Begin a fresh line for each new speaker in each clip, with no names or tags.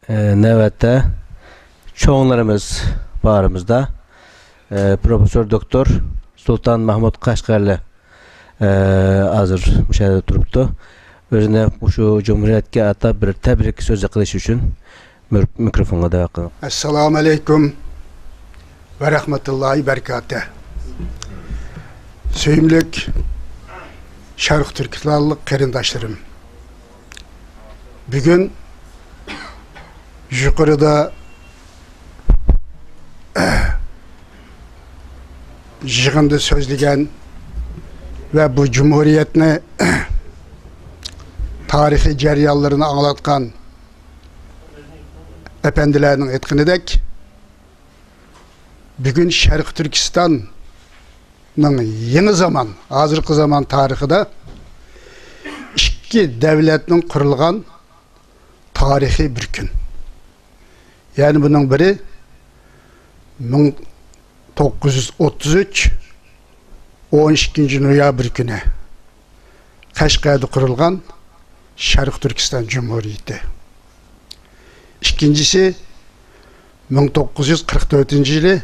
navbatda çoğunlarımız bağrımızda Profesör Doktor Sultan Mahmud Qashqarli hazır müşahede turuptu. Özüne şu Cumhuriyet'e atab bir tebrik sözü qilish uchun mikrofonga davet qildim.
Assalamu alaikum ve rahmetullahi berekatuh. Söyümlük Şarkı Türkistanlık qarindaşlarım. Bugün yukarıda yığında sözlegen ve bu Cumhuriyet'ne tarihi ceryanlarını anlatkan efendilerinin etkinidek bugün Şarkı Türkistan'ın yeni zaman, hazırkı zaman tarihinde iki devletin kurulgan tarihi bir gün. Yani bunun biri 1933 12. noyabr günü Qashqar'da kurulgan Şarkı Türkistan Cumhuriyeti. İkincisi 1944 yılı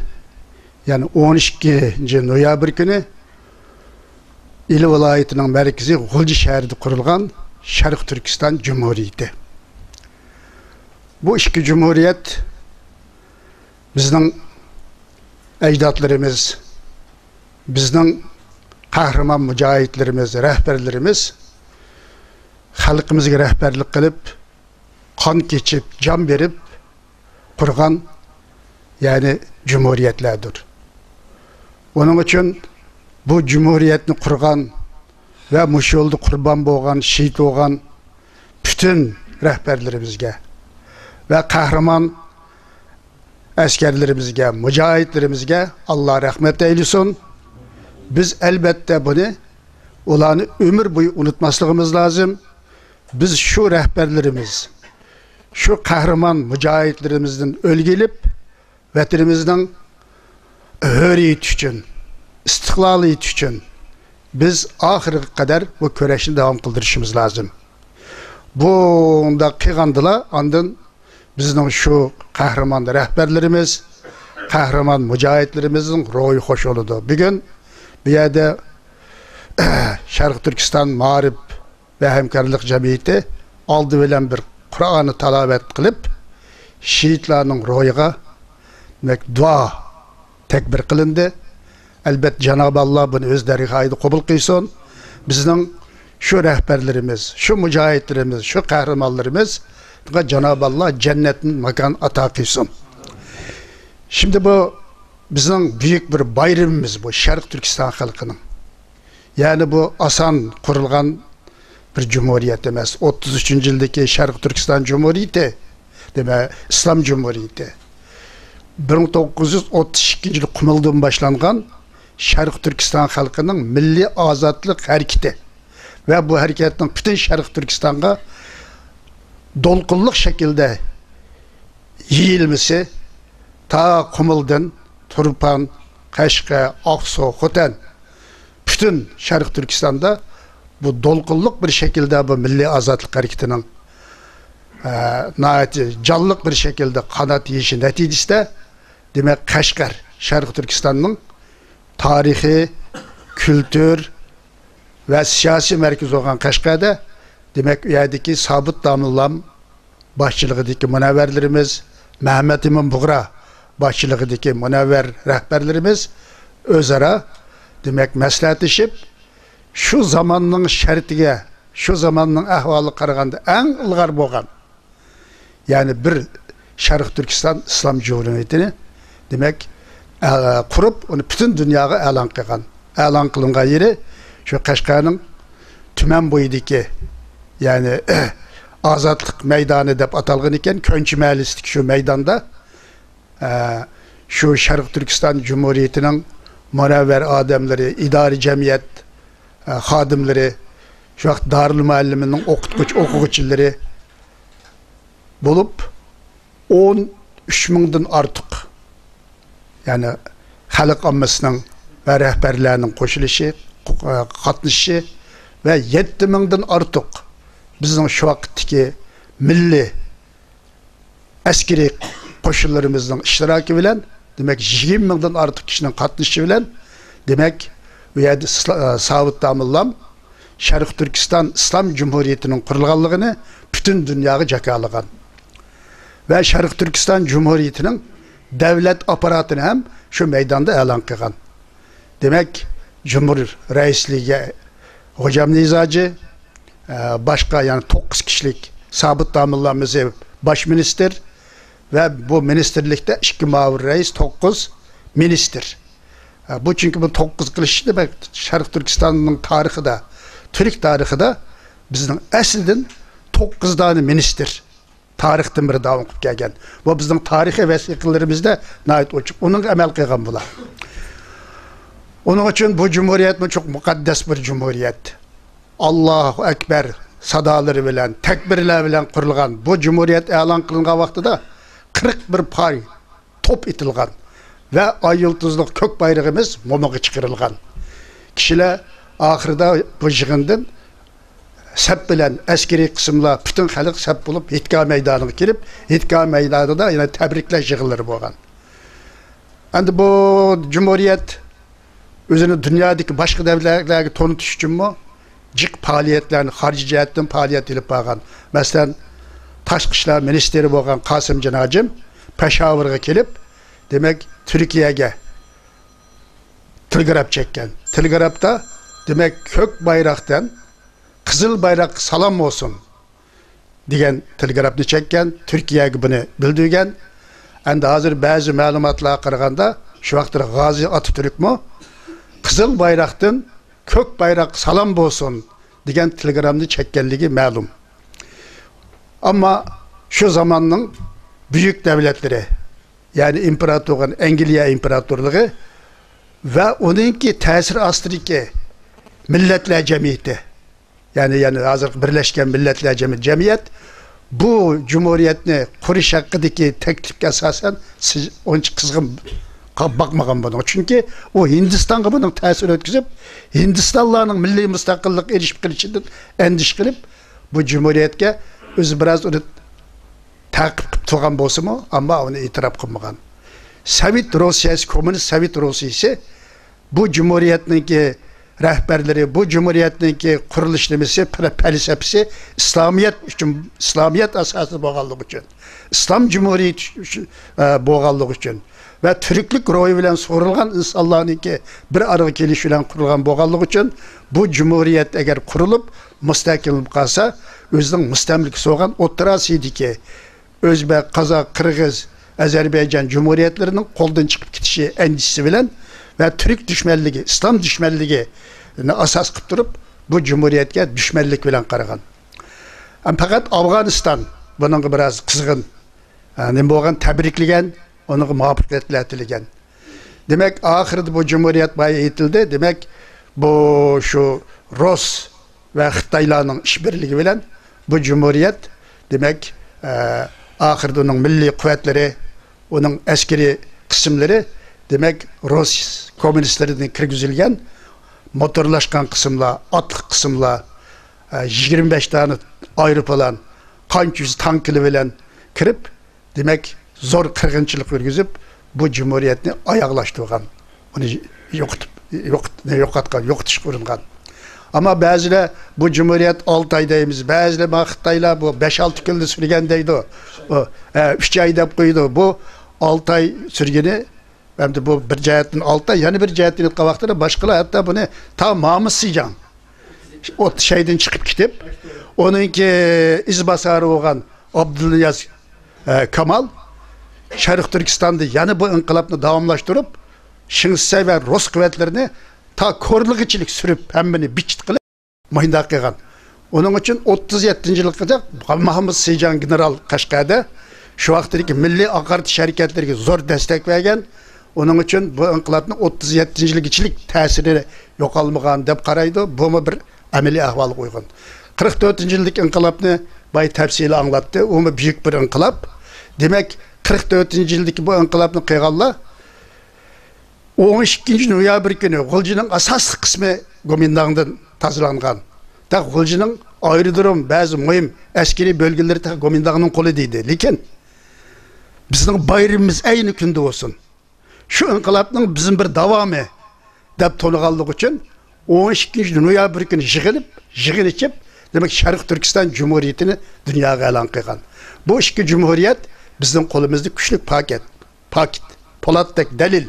yani 12. noyabr günü İl vilayetinin merkezi Gulji şehrinde kurulgan Şarkı Türkistan Cumhuriyeti. Bu iki cumhuriyet bizden ecdatlarımız, bizden kahraman mücahitlerimiz, rehberlerimiz halkımızga rehberlik kılıp, kan geçip, can verip kurgan yani cumhuriyetlerdir. Onun için bu cumhuriyetini kurgan ve muş yolda kurban boğan, şehit olgan bütün rehberlerimizge ve kahraman askerlerimizge, mücahitlerimizge Allah rahmet eylesin. Biz elbette bunu olanı ömür boyu unutmasligimiz lazım. Biz şu rehberlerimiz, şu kahraman mücahitlerimizden ölgilip vatanimizden hürriyet için, istiqlaliyet için biz ahire kadar bu köreşini devam kıldırışımız lazım. Bunda kıygandıla andın bizden şu kahraman rehberlerimiz, kahraman mücahitlerimizin ruhu hoş oldu. Bugün bir yerde Şarkı Türkistan Mağrib ve Hemkarlık Cemiyeti aldı bilen bir Kur'an'ı talavet kılıp şehitlerin ruhuna dua tekbir kılındı. Elbet Cenab-ı Allah bunu özleri haydi kabul kılsın. Bizden şu rehberlerimiz, şu mücahitlerimiz, şu kahramanlarımız Cenab-ı Allah cennetin makan ata kılsın. Şimdi bu bizim büyük bir bayramımız bu Şarkı Türkistan halkının. Yani bu asan kurulgan bir cumhuriyet demez. 33. yıldaki Şarkı Türkistan Cumhuriyeti demek İslam Cumhuriyeti. 1932 yılı Kumul'dan başlangan Şarkı Türkistan halkının milli azatlık hareketi ve bu hareketin bütün Şarkı Türkistan'a dolkunluk şekilde yayılması ta Kumul'dan Turpan, Qashqa, Aksu, Xotan bütün Şarkı Türkistan'da bu dolkunluk bir şekilde bu milli azatlık hareketinin canlılık bir şekilde kanat yiyişi neticesinde demek Qashqar Şarkı Türkistan'ın tarihi, kültür ve siyasi merkez olan Qashqar'da demek üyedeki Sabit Damıllam başçılığındaki münevverlerimiz, Mehmet İmin Buğra başçılığındaki münevver rehberlerimiz özara demek məsləhətləşib şu zamanın şərtiga, şu zamanın ahvalı qaraganda en ilgar bolgan yani bir Şarkı Türkistan İslam Cumhuriyeti'ni demek kurup onu bütün dünyaya elan kılgan. Elan kılıngan yeri şu Qashqar'ın tümen boyudaki yani azatlık meydanı dep atalgın iken Könçü Məhəlləsindəki şu meydanda şu Şarkı Türkistan Cumhuriyeti'nin münevver ademleri, idari cemiyet hadimleri, şu vaxt Darül Müəlliminin okuyucuları bulup 13.000'den artık yani halk ammasının ve rehberlerinin koşuluşu, katılışı ve 7.000'den artık bizim şu vaktki milli askeri qo'shinlarimizning ishtiroki bilan, demak 20 mingdan ortiq kishining qatnashishi bilan, demak bu yerda Sobit Damillam Sharq Turkiston Islom Cumhuriyetining qurilganligini butun dunyoga jakalagan. Ve Sharq Turkiston Cumhuriyetining davlat aparatini ham shu maydonda e'lon qilgan. Demek Cumhur Reisliğe Hocam Nizacı, başka yani 9 kişilik Sobit Damillamimiz baş minister ve bu ministerlikte 2 mavur reis 9 minister. Bu çünkü bu 9 kılıç demek Sharq Turkiston'un tarihi de Türk tarihi de bizning asliden 9 tane minister tarixten biri davam qilib kelgan. Bu bizning tarixiy vəsiqələrimizdə nəhayət ochiq. Onun əməl qilgan bular. Onun için bu cumhuriyet çok mukaddes bir cumhuriyet. Allahu Ekber sadaları bilen, tekbirler bilen kurulgan bu cumhuriyet e'lon qilingan vaqtida 41 pay top itilgan ve ay yıldızlık kök bayrağımız momoga çıkarılgan. Kişiler ahırda bu yığından sep bilen askeri kısımlar bütün halk sep bulup İttiqa meydanına girip İttiqa meydanında yine tebrikler yığılır bolgan. Endi bu cumhuriyet özünü dünyadaki başka devletlerge tanıtış için mi? Cik faaliyetlerini, harici cihetten faaliyet edip bağlan. Mesela Taşqi İşler Ministeri bolgan Kasım Cenacım Peşavar'a gelip demek Türkiye'ye telgraf çekken. Telgrafta demek kök bayraktan Kızıl bayrak salam olsun degan telgrafni çekken, Türkiye'ye bunu bildirgen. Endi hazır bazı malumatlara qaraganda şu vaqtda Gazi Atatürk mu Kızıl bayraktan kök bayrak salam olsun degan telegramni çekkenligi ma'lum. Ama şu zamanın büyük devletleri yani imparatorluğun Angliya imparatorluğu ve onunki tesir astıriki milletler cemiyeti yani hazır Birleşken Milletler Cemiyet bu cumhuriyetini kuruş hakkındaki teklifke esasen onun kızgın bakmagan bunu. Çünkü o Hindistan'a bunun tesir etkizip Hindistanlıların milli müstakillik erişip için endiş kılıp bu cumhuriyetke özü biraz onu takip tuğan bolsa mı ama onu itiraf kılmagan. Sovet Rusyası, Komünist Sovet Rusyası bu cumhuriyetteki rehberleri, bu cumhuriyetteki kuruluşlaması, felsefesi İslamiyet asası boğallık için, İslam Cumhuriyeti boğallık için ve Türklük ruhu bilen sorulgan insanların ki bir araya geliş bilen kurulgan boğallık için bu cumhuriyet eğer kurulup müstakil kalsa özünün müstemlik soğan oturasıydı ki Özbek, Kazak, Kırgız, Azerbaycan cumhuriyetlerinin koldan çıkıp gidişi endişesi bilen ve Türk düşmanlığı, İslam düşmanlığı asas kılıp durup bu cumhuriyetke düşmanlık bilen qaragan. Fakat Afganistan bunun biraz kızgın. Yani boğan tebrikligen, onu muvaffakiyetler tilegen. Demek ahirde bu cumhuriyet bayi eğitildi. Demek bu şu Rus ve Xitaylarının işbirliği bilen bu cumhuriyet demek ahirde onun milli kuvvetleri, onun askeri kısımları demek Rus komünistlerinin kirgizilgen motorlaşkan kısımlar, atlık kısımlar 25 tane ayrı olan kançüz tankili bilen kirip demek zor kırgınçılık örgüzüp bu cumhuriyetini ayaklaştırgan. Onu yokutuş kurulgan. Ama bazıları bu cumhuriyet 6 aydayımız, bazıları Xitaylar bu 5-6 yılda sürgen deydi o. 3 ayda koydu. Bu 6 ay sürgeni hem de bu bir cihetin 6 ay, yani bir cihetin kavakları başkalar hatta bunu ta Mahmut Sican o şeyden çıkıp gidip onunki izbasarı olan Abdülyaz Kamal Şarkı Türkistan'da yani bu inkılapını devamlaştırıp Şinsay ve Rus kuvvetlerini ta korluk içilik sürüp hemmini biçit kılıp mayındak kıygan. Onun için 37. yıllık kadar Mahmut Sican General Kaşkay'da şu vaxtdaki milli akaret şirketlerine zor destek vergen. Onun için bu inkılapның 37. yıllık içilik tesiri yok almagan dep qaraydı. Bu mu bir ameli ahval koygan. 44. yıllık inkılapını bay tefsili anlattı. O mu büyük bir inkılap. Demek 44. yıldaki bu inkılapını kıyganlar 12. noyabr günü Gulji'nin asas kısmı Gomindağ'dan tasarlangan. Ta Gulji'nin ayrı durum bazı mühim askeri bölgeleri ta Gomindağ'ın kolu deydi. Lekin Bizning bayramımız aynı günde olsun. Şu inqilabning bizim bir davamı deb to'niganlik uchun 12 noyabr kuni yig'in ichib, demak Sharq Turkiston Cumhuriyetini dunyoga e'lon qilgan. Bu ikki cumhuriyet bizning qo'limizda kuchli paket, po'latdek dalil.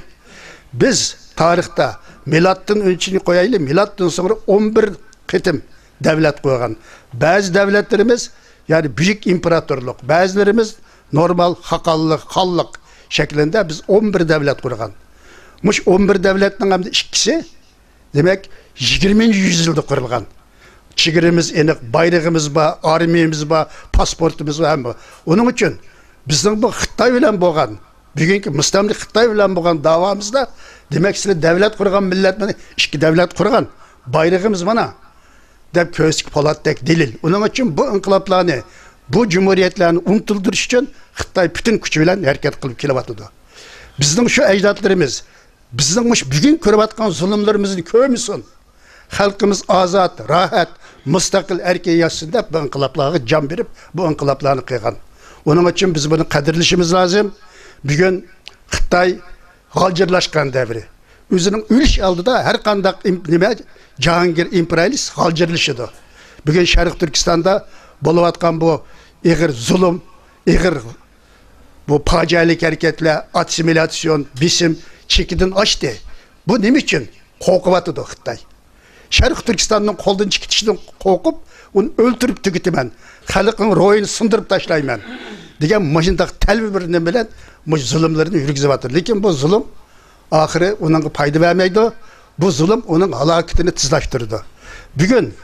Biz tarixda milatdan önchini qo'yaylik, milatdan so'ngra 11 qitim davlat qo'ygan. Ba'zi davlatlarimiz, yani büyük imparatorluk, ba'zilarimiz normal xalq şeklinde biz 11 devlet kurgan. Muş 11 devletin hem de ikisi demek 20. yüzyılda kurulgan. Çigirimiz enik, bayrağımız var, armiyemiz var, pasportumuz var hem bu. Onun için bizden bu Xitay bilen boğan, bugünkü müstemlik Xitay bilen boğan davamızda demek size devlet kurgan millet bana, iki devlet kurgan, bayrağımız bana. Dep köysük polatdek delil. Onun için bu inkılaplarını, bu cumhuriyetlerini unutuldurış için Xitay bütün gücü bilen hareket kılıp kelabatıdı. Bizden şu ecdatlarımız, bizden bugün körübatkan zulümlerimizin köymüsün. Halkımız azat, rahat, müstakil erkeği yaşsın da bu inkılaplara can verip bu inkılaplarını kıygan. Onun için biz bunu kadirlişimiz lazım. Bugün Xitay halcırlaşkan devri. Özünün ülüş aldı da her kandak Cahangir imperialist halcırlışıdı. Bugün Şarkı Türkistan'da buluvatkan bu eğer zulüm, eğer bu pacalik hareketle asimilasyon, bisim, çekidin açtı. Bu ne için? Korkuvatıdı Xitay. Şarkı Türkistan'ın koldan çıkışından korkup, onu öldürüp tüketimen, halkın royunu sındırıp taşlayman. Degen maşındaki telbirine bilen bu zulümlerini yürüzüvatır. Lakin bu zulüm ahire onun payda vermeydi. Bu zulüm onun halaketini tızlaştırdı. Bugün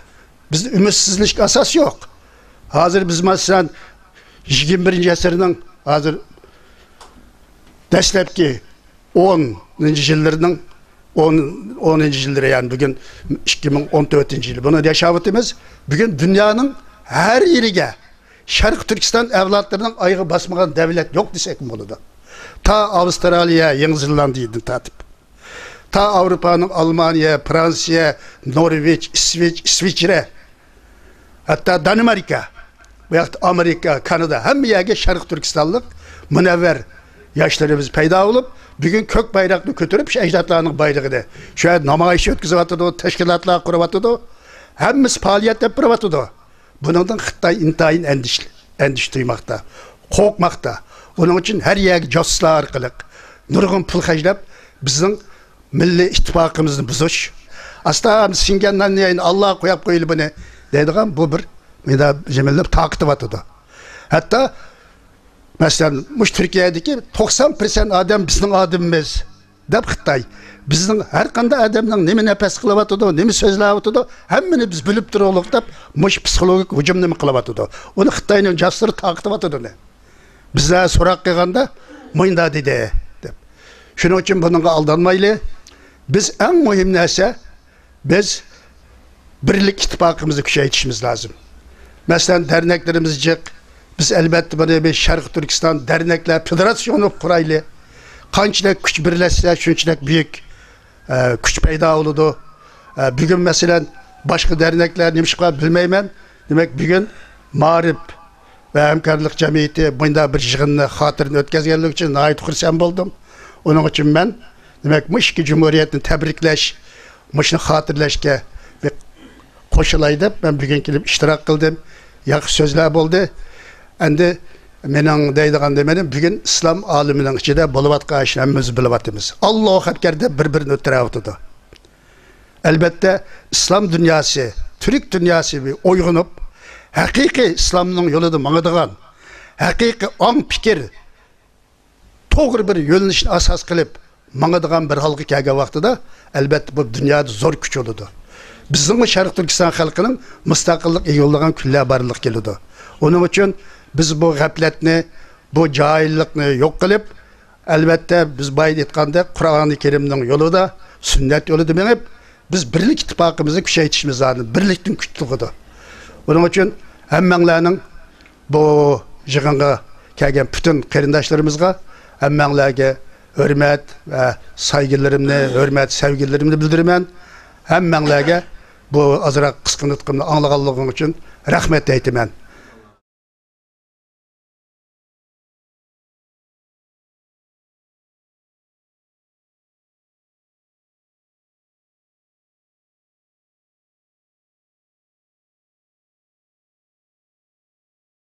bizde ümitsizlik asas yok. Hazır biz mesela 21. asırının hazır deslepki 10. yıllarının 10. yılları yani bugün 2014. yılı bunu yaşavatımız bugün dünyanın her yerine Şarkı Türkistan evlatlarının ayağı basmayan devlet yok desek mi oldu? Ta Avustralya, Yeni Zelanda'ydı tatip. Ta Avrupa'nın Almanya, Fransa, Norveç, İsviçre, hatta Danimarka veya Amerika, Kanada hem bir yerde Şarkı Türkistanlık münevver yaşlarımız peyda olup bugün kök bayrakını götürüp ecdatlarının bayrağını şöyle namayış ötküzüvatıdı, teşkilatlar kurabatıdı, hemimiz faaliyet yapıvatıdı. Bundan Xitay intayın endiş duymakta, korkmakta. Onun için her yer casuslar arkalık, nurgun pul haclap bizim milli ittifakımızın buzuş. Aslında Singen'den yayın Allah'a koyup koyulu bunu dediğim bu bir cemiller takip atıdı. Hatta mesela Türkiye'deki 90% adam bizim adamımız. Dep Xitay. Bizning her qanday adamning nima nafas qilyapti, nima so'zlayapti, hammani biz bilib turaylik deb mush psixologik hujumni nima qilyapti. Uni Xitoyning jasuri taqityapti. Bizlar so'roq qilganda mo'ynda dedi deb. Shuning uchun bunga aldanmaylik. Biz eng muhim narsa biz birlik ittifaqimizni kuchaytirishimiz lazım. Mesela derneklerimiz jiq. Biz elbette bunu bir Şarkı Türkistan dernekler federasyonu kuraylı. Qanchalik kuch birlashsa shunchalik büyük kuch paydo bo'ladi. Bugün mesela başka dernekler nimishqa bilmayman. Demek bugün Ma'rif ve Hamkorlik Cemiyeti bunda bir yig'inni xotirini o'tkazganlik uchun nihoyat xursand bo'ldim. Onun için ben demek mushki Cumhuriyetni tabriklash, mushni xotirlashga bir qo'shilay deb ben bugün kelib ishtirok qildim. Yaxshi so'zlar bo'ldi. Endi mening deydigan demedim bugün İslam aliminin içinde buluvatqa işlemimiz bilivatimiz. Allahu Ekber'de birbirini ötürüyordu. Elbette İslam dünyası, Türk dünyası bir oygunup, hakiki İslam'ın yolunu mağdıgan, hakiki an fikir, doğru bir yönünüşünü asas kılıp mağdıgan bir halkı kelgen vaxtıda elbette bu dünyada zor güç oldu. Bizim Şarkı Türkistan halkının müstakillik yollagan günler barlık geliyordu. Onun için biz bu gafletni, bu cahillikni yok kılıp, elbette biz bayit etkanda Kur'an-ı Kerim'nin yolu da, sünnet yolu demek, biz birlik ittifakımızı kuchaytirishimiz lazım. Birlikten güçlüğüdür. Onun için hemmenlerinin bu yığınga kelgen bütün qarindoshlarımızga, hemmenlerge hürmet ve saygılarımni, hürmet, sevgilerimni bildirimen. Hemmenlerge bu azırak kısqınıtkımni anlaganlığım için rahmet eytimen.